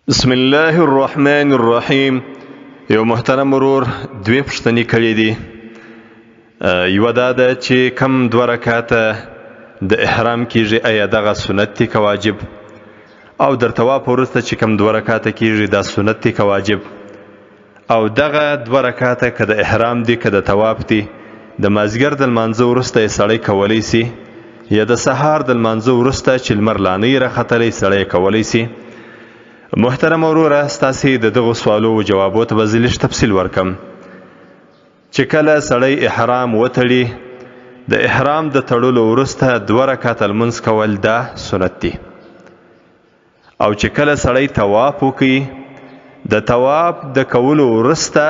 بسم الله الرحمن الرحیم. یو محترم ورور دوی پوښتنې کړې دي. یو دا ده چې کم 2 رکعاته د احرام کیږي، آیا دغه سنت دی که واجب؟ او در طواف وروسته چې کم 2 رکعاته کیږي دا سنت دی که واجب؟ او دغه 2 رکعاته که د احرام دی که د طواف دی، د مازیګر د لمانځه وروسته یې سړی کولی سي، یا د سهار د لمانځه وروسته چې لمر لا نه وي راختلی سړی کولی سي؟ محترم وروره، ستاسې د دغو سوالو جوابو ته به زه لږ تفصیل ورکم. چې کله سړی احرام وتړي، د احرام د تړلو وروسته 2 رکعاته لمونځ کول دا سنت دی. او چې کله سړی طواف وکړي، د طواف د کولو وروسته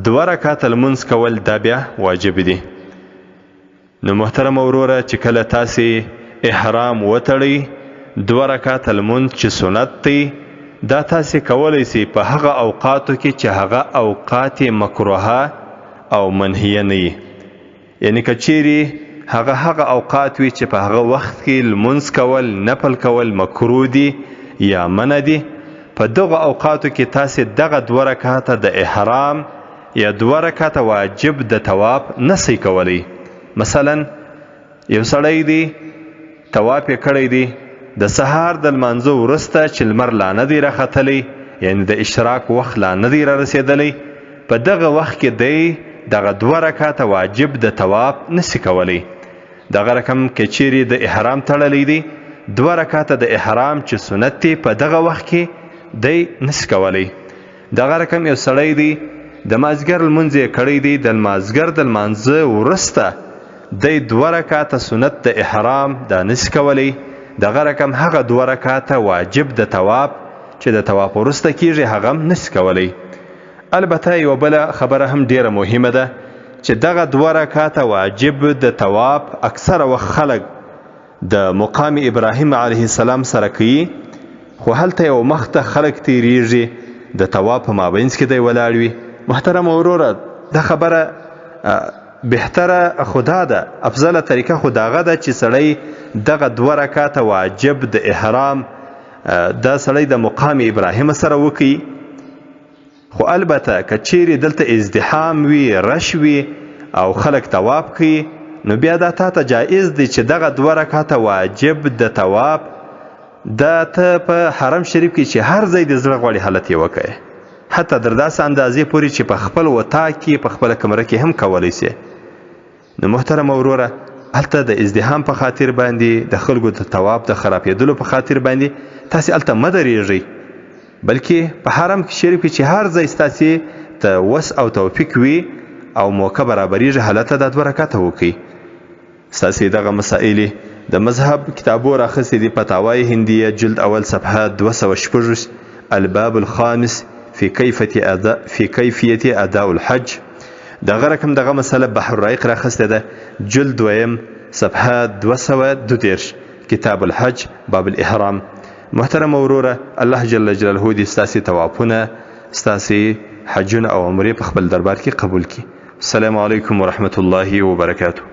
2 رکعاته لمونځ کول دا بیا واجب دی. نو محترم وروره، چې کله تاسې احرام وتړئ، 2 رکعاته لمونځ چې سنت دی، دا تاسې کولی سي په هغه اوقاتو کې چې هغه اوقات مکروهه او منهیه نه وي. یعنی که چیرې هغه اوقات وي چې په هغه وخت کې لمونځ کول، نفل کول مکروه دي یا منع دي، په دغه اوقاتو کې تاسې دغه 2 رکعاته د احرام یا 2 رکعاته واجب د طواف نسئ کولی. مثلا یو سړی دی، طواف یې کړی دی، د سهار د لمانځه وروسته چې لمر لا نه دی راختلی، یعنی د اشراق وخت لا نه دی را رسېدلی، په دغه وخت کې دی دغه 2 رکعاته واجب د طواف نسی کولی. دغه رقم که چیرې د احرام تړلی دی، 2 رکعاته د احرام چې سنت دی په دغه وخت کې دی نسی کولی. دغه رقم یو سړی دی، د مازیګر لمونځ یې کړی دی، د مازیګر د لمانځه وروسته دی 2 رکعاته سنت د احرام دا نسی کولی. دغه رقم هغه 2 رکعاته واجب د طواف چې د طواف وروسته کیږي هغه هم نسی کولی. البته یو بله خبره هم ډیره مهمه ده چې دغه 2 رکعاته واجب د طواف اکثره وخت خلک د مقام ابراهیم علیه السلام سره کوي، خو هلته یو مخته خلک تیریږي، د طواف په مابینځ کې دی ولاړ وي. محترم وروره، دا خبره بهتره خدا ده، افضله طریقه خداغه ده چې سړی دغه 2 رکعاته واجب د احرام دا سړی د مقام ابراهیم سره وکي. خو البته که چیرې دلته ازدحام وي، رش وي او خلک طواف کوي، نو بیا دا تاته جایز دی چې دغه 2 رکعاته واجب د طواف دا ته په حرم شریف کې چې هر ځای د زړه غواړي حالت یې وکړي، حتی در داسې اندازې پورې چې په خپل وطاق کې په خپله کمره کې هم کولی سي. نو محترم وروره، هلته د ازدحام په خاطر باندې، د خلکو د طواف د خرابېدلو په خاطر باندې تاسې هلته مه درېږئ، بلکې په حرم شریف کې چې هر ځای ستاسې ته وس او توفیق وي او موقع برابریږي، هلته دا 2 رکعاته وکړئ. ستاسې دغه مسائل د مذهب کتابو راخیستې دي. فتاوای هندیه جلد اول صفحه 226، الباب الخامس في كيفية أداء الحج. دغه رقم دغه مسله بحر الرائق راخسته ده، جلد 2 صفحه 222، کتاب الحج باب الاحرام. محترم وروره، الله جل جلاله دې ستاسې طوافونه، ستاسې حجونه او عمرې په خپل دربار کې قبول کړي. السلام علیکم ورحمة الله وبرکاته.